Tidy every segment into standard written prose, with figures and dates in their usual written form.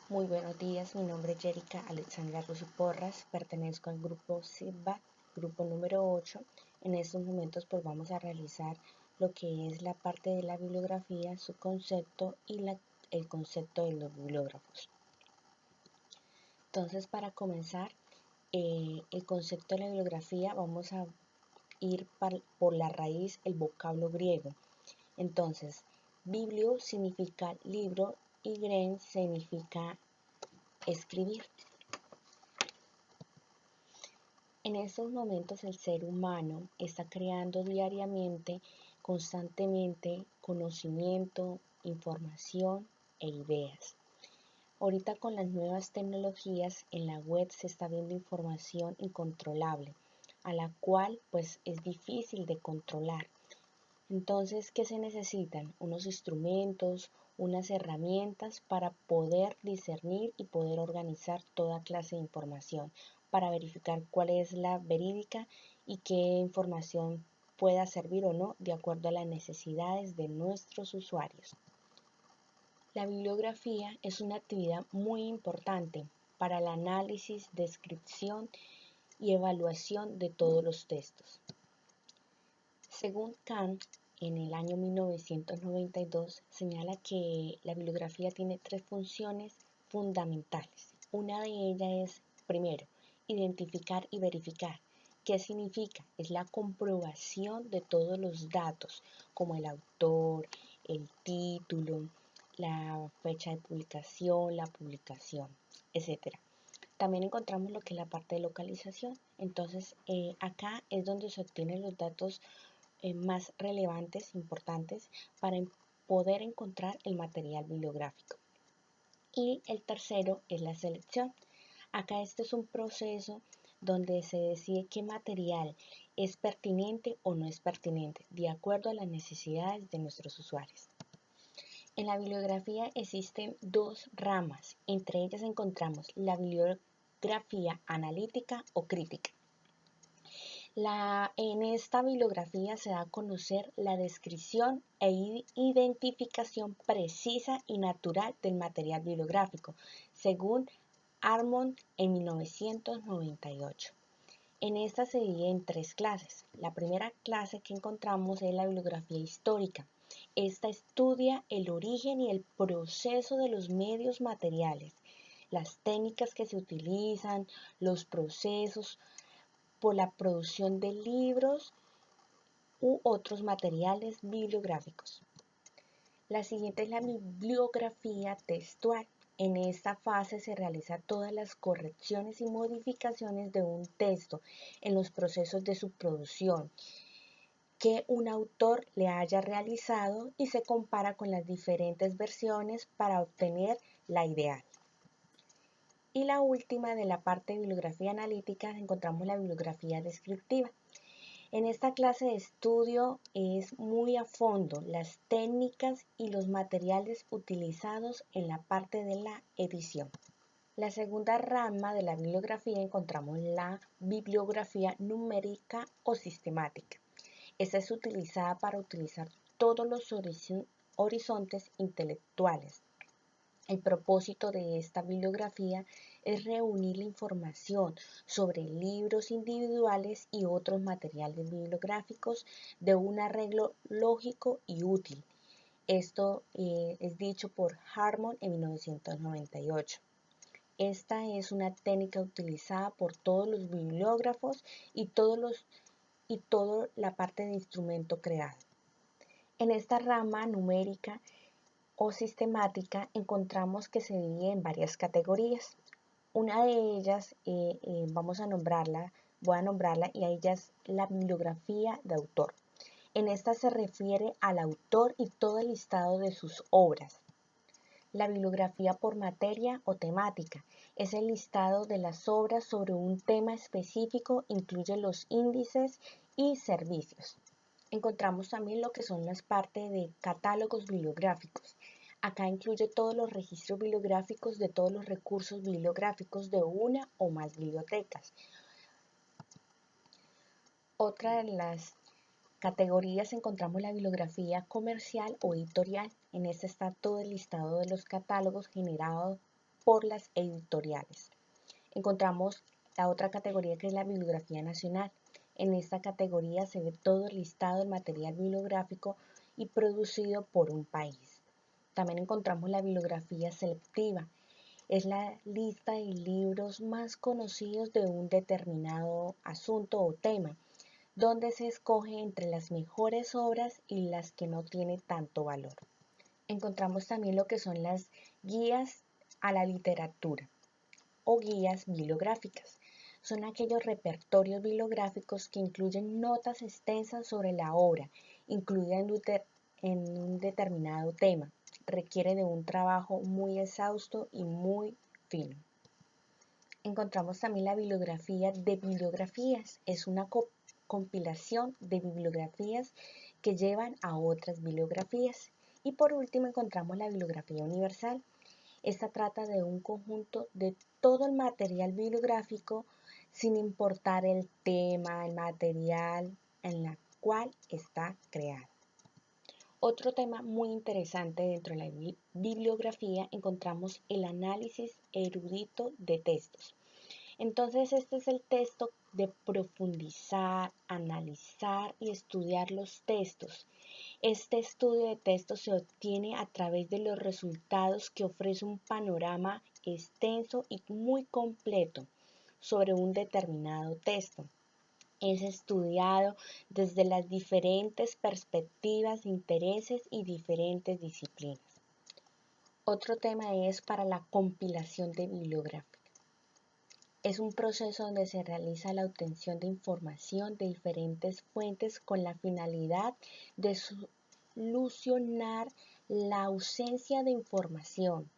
Muy buenos días, mi nombre es Jerica Alexandra Russo Porras, pertenezco al grupo SIGBA, grupo número 8. En estos momentos pues vamos a realizar lo que es la parte de la bibliografía, su concepto y el concepto de los bibliógrafos. Entonces, para comenzar, el concepto de la bibliografía vamos a ir por la raíz, el vocablo griego. Entonces, biblio significa libro y gren significa escribir. En estos momentos el ser humano está creando diariamente, constantemente, conocimiento, información e ideas. Ahorita con las nuevas tecnologías en la web se está viendo información incontrolable, a la cual pues es difícil de controlar. Entonces, ¿qué se necesitan? Unos instrumentos, unas herramientas para poder discernir y poder organizar toda clase de información, para verificar cuál es la verídica y qué información pueda servir o no de acuerdo a las necesidades de nuestros usuarios. La bibliografía es una actividad muy importante para el análisis, descripción y evaluación de todos los textos. Según Kant, en el año 1992, señala que la bibliografía tiene tres funciones fundamentales. Una de ellas es, primero, identificar y verificar. ¿Qué significa? Es la comprobación de todos los datos, como el autor, el título, la fecha de publicación, la publicación, etc. También encontramos lo que es la parte de localización. Entonces, acá es donde se obtienen los datos más relevantes, importantes, para poder encontrar el material bibliográfico. Y el tercero es la selección. Acá este es un proceso donde se decide qué material es pertinente o no es pertinente, de acuerdo a las necesidades de nuestros usuarios. En la bibliografía existen dos ramas, entre ellas encontramos la bibliografía analítica o crítica. En esta bibliografía se da a conocer la descripción e identificación precisa y natural del material bibliográfico, según Harmon en 1998. En esta se divide en tres clases. La primera clase que encontramos es la bibliografía histórica. Esta estudia el origen y el proceso de los medios materiales, las técnicas que se utilizan, los procesos por la producción de libros u otros materiales bibliográficos. La siguiente es la bibliografía textual. En esta fase se realizan todas las correcciones y modificaciones de un texto en los procesos de su producción que un autor le haya realizado y se compara con las diferentes versiones para obtener la ideal. Y la última de la parte de bibliografía analítica encontramos la bibliografía descriptiva. En esta clase de estudio es muy a fondo las técnicas y los materiales utilizados en la parte de la edición. La segunda rama de la bibliografía encontramos la bibliografía numérica o sistemática. Esta es utilizada para utilizar todos los horizontes intelectuales. El propósito de esta bibliografía es reunir la información sobre libros individuales y otros materiales bibliográficos de un arreglo lógico y útil. Esto es dicho por Harmon en 1998. Esta es una técnica utilizada por todos los bibliógrafos y toda la parte de instrumento creado. En esta rama numérica o sistemática encontramos que se divide en varias categorías. Una de ellas voy a nombrarla y a ella es la bibliografía de autor. En esta se refiere al autor y todo el listado de sus obras. La bibliografía por materia o temática es el listado de las obras sobre un tema específico, incluye los índices y servicios. Encontramos también lo que son las partes de catálogos bibliográficos. Acá incluye todos los registros bibliográficos de todos los recursos bibliográficos de una o más bibliotecas. Otra de las categorías encontramos la bibliografía comercial o editorial. En esta está todo el listado de los catálogos generados por las editoriales. Encontramos la otra categoría, que es la bibliografía nacional. En esta categoría se ve todo el listado del material bibliográfico y producido por un país. También encontramos la bibliografía selectiva. Es la lista de libros más conocidos de un determinado asunto o tema, donde se escoge entre las mejores obras y las que no tienen tanto valor. Encontramos también lo que son las guías a la literatura o guías bibliográficas. Son aquellos repertorios bibliográficos que incluyen notas extensas sobre la obra, incluida en un determinado tema. Requiere de un trabajo muy exhausto y muy fino. Encontramos también la bibliografía de bibliografías. Es una compilación de bibliografías que llevan a otras bibliografías. Y por último encontramos la bibliografía universal. Esta trata de un conjunto de todo el material bibliográfico sin importar el tema, el material en el cual está creado. Otro tema muy interesante dentro de la bibliografía encontramos el análisis erudito de textos. Entonces este es el texto de profundizar, analizar y estudiar los textos. Este estudio de textos se obtiene a través de los resultados que ofrece un panorama extenso y muy completo sobre un determinado texto. Es estudiado desde las diferentes perspectivas, intereses y diferentes disciplinas. Otro tema es para la compilación de bibliográfica. Es un proceso donde se realiza la obtención de información de diferentes fuentes con la finalidad de solucionar la ausencia de información.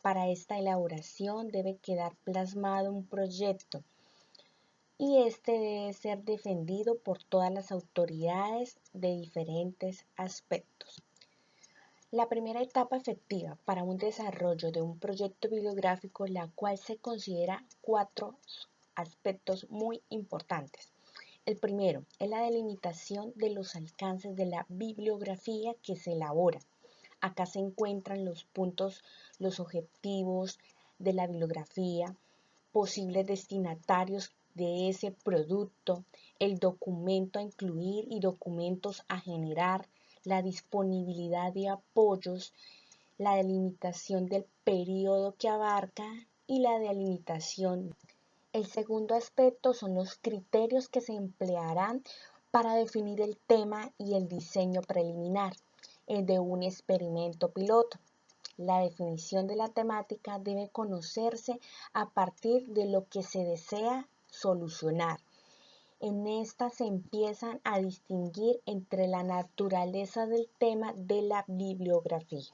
Para esta elaboración debe quedar plasmado un proyecto y este debe ser defendido por todas las autoridades de diferentes aspectos. La primera etapa efectiva para un desarrollo de un proyecto bibliográfico, la cual se considera 4 aspectos muy importantes. El primero es la delimitación de los alcances de la bibliografía que se elabora. Acá se encuentran los puntos, los objetivos de la bibliografía, posibles destinatarios de ese producto, el documento a incluir y documentos a generar, la disponibilidad de apoyos, la delimitación del periodo que abarca y la delimitación. El segundo aspecto son los criterios que se emplearán para definir el tema y el diseño preliminar de un experimento piloto. La definición de la temática debe conocerse a partir de lo que se desea solucionar. En esta se empiezan a distinguir entre la naturaleza del tema de la bibliografía.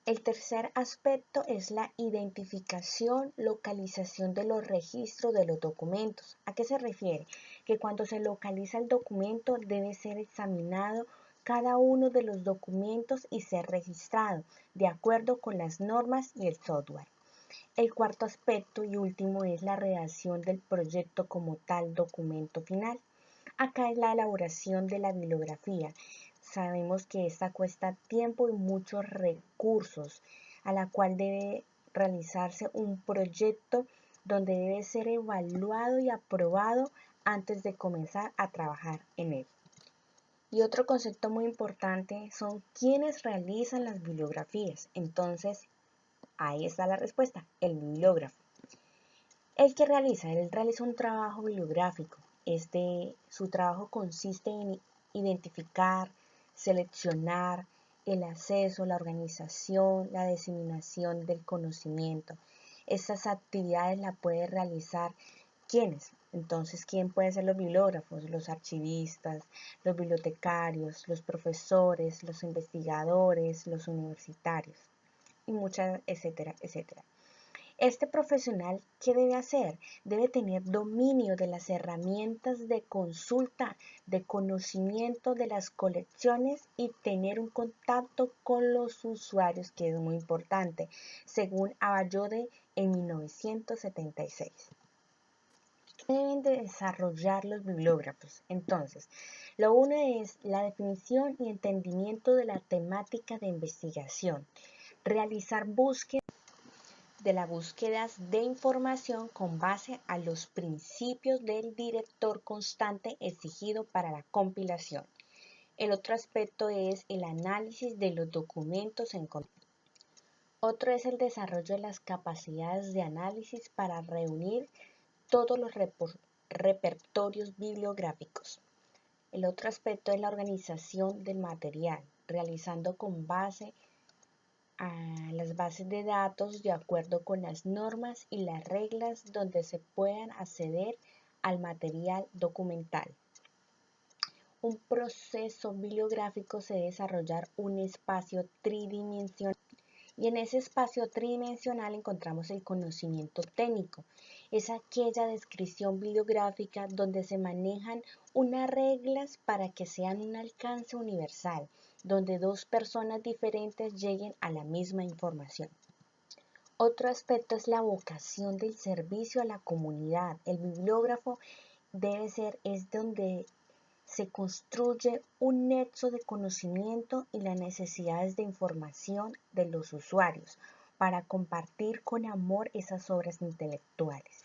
El tercer aspecto es la identificación, localización de los registros de los documentos. ¿A qué se refiere? Que cuando se localiza el documento debe ser examinado cada uno de los documentos y ser registrado de acuerdo con las normas y el software. El cuarto aspecto y último es la redacción del proyecto como tal documento final. Acá es la elaboración de la bibliografía. Sabemos que esta cuesta tiempo y muchos recursos, a la cual debe realizarse un proyecto donde debe ser evaluado y aprobado antes de comenzar a trabajar en él. Y otro concepto muy importante son quienes realizan las bibliografías. Entonces, ahí está la respuesta, el bibliógrafo. Él realiza un trabajo bibliográfico. Su trabajo consiste en identificar, seleccionar el acceso, la organización, la diseminación del conocimiento. Estas actividades las puede realizar ¿quiénes? Entonces, ¿quién puede ser los bibliógrafos? Los archivistas, los bibliotecarios, los profesores, los investigadores, los universitarios y muchas, etcétera, etcétera. Este profesional, ¿qué debe hacer? Debe tener dominio de las herramientas de consulta, de conocimiento de las colecciones y tener un contacto con los usuarios, que es muy importante, según Aballode en 1976. ¿Qué deben de desarrollar los bibliógrafos? Entonces, lo uno es la definición y entendimiento de la temática de investigación, realizar búsquedas de la búsqueda de información con base a los principios del director constante exigido para la compilación. El otro aspecto es el análisis de los documentos encontrados. Otro es el desarrollo de las capacidades de análisis para reunir todos los repertorios bibliográficos. El otro aspecto es la organización del material, realizando con base a las bases de datos de acuerdo con las normas y las reglas donde se puedan acceder al material documental. Un proceso bibliográfico se debe desarrollar un espacio tridimensional. Y en ese espacio tridimensional encontramos el conocimiento técnico. Es aquella descripción bibliográfica donde se manejan unas reglas para que sean un alcance universal, donde dos personas diferentes lleguen a la misma información. Otro aspecto es la vocación del servicio a la comunidad. El bibliógrafo es donde se construye un nexo de conocimiento y las necesidades de información de los usuarios para compartir con amor esas obras intelectuales.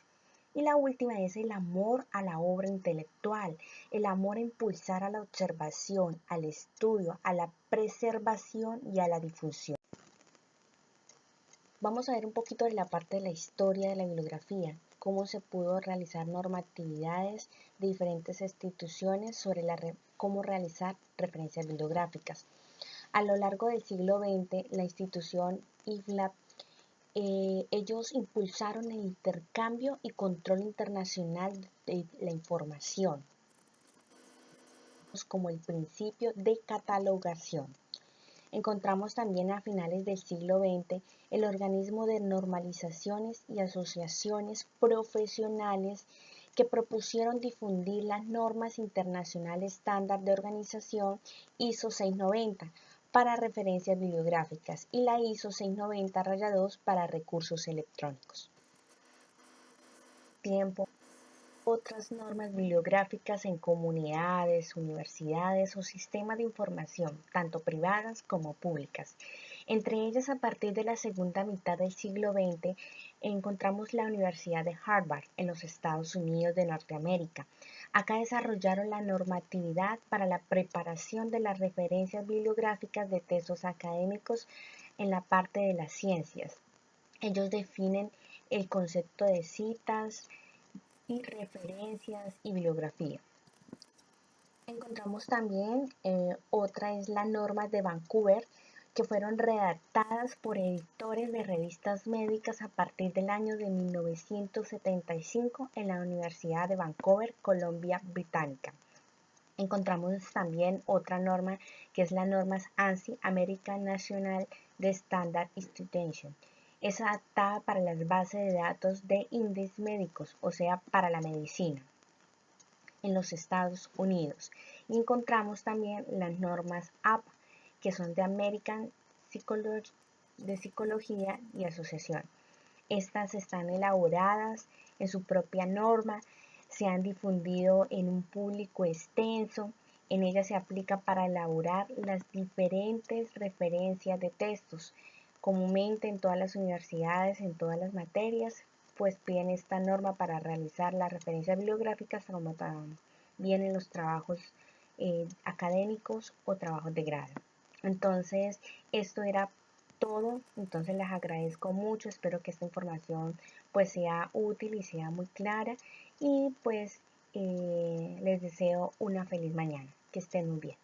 Y la última es el amor a la obra intelectual, el amor a impulsar a la observación, al estudio, a la preservación y a la difusión. Vamos a ver un poquito de la parte de la historia de la bibliografía, cómo se pudo realizar normatividades de diferentes instituciones sobre cómo realizar referencias bibliográficas. A lo largo del siglo XX, la institución IFLAB, ellos impulsaron el intercambio y control internacional de la información, como el principio de catalogación. Encontramos también a finales del siglo XX el organismo de normalizaciones y asociaciones profesionales que propusieron difundir las normas internacionales estándar de organización ISO 690 para referencias bibliográficas y la ISO 690-2 para recursos electrónicos. Otras normas bibliográficas en comunidades, universidades o sistemas de información, tanto privadas como públicas. Entre ellas, a partir de la segunda mitad del siglo XX, encontramos la Universidad de Harvard en los Estados Unidos de Norteamérica. Acá desarrollaron la normatividad para la preparación de las referencias bibliográficas de textos académicos en la parte de las ciencias. Ellos definen el concepto de citas, y referencias y bibliografía. Encontramos también otra es las normas de Vancouver, que fueron redactadas por editores de revistas médicas a partir del año de 1975 en la Universidad de Vancouver, Columbia Británica. Encontramos también otra norma que es la norma ANSI, American National Standard Institution. Es adaptada para las bases de datos de índices médicos, o sea, para la medicina, en los Estados Unidos. Y encontramos también las normas APA, que son de American de Psicología y Asociación. Estas están elaboradas en su propia norma, se han difundido en un público extenso. En ellas se aplica para elaborar las diferentes referencias de textos. Comúnmente en todas las universidades, en todas las materias, pues piden esta norma para realizar las referencias bibliográficas, como también en los trabajos académicos o trabajos de grado. Entonces, esto era todo. Entonces les agradezco mucho, espero que esta información pues sea útil y sea muy clara y pues les deseo una feliz mañana, que estén muy bien.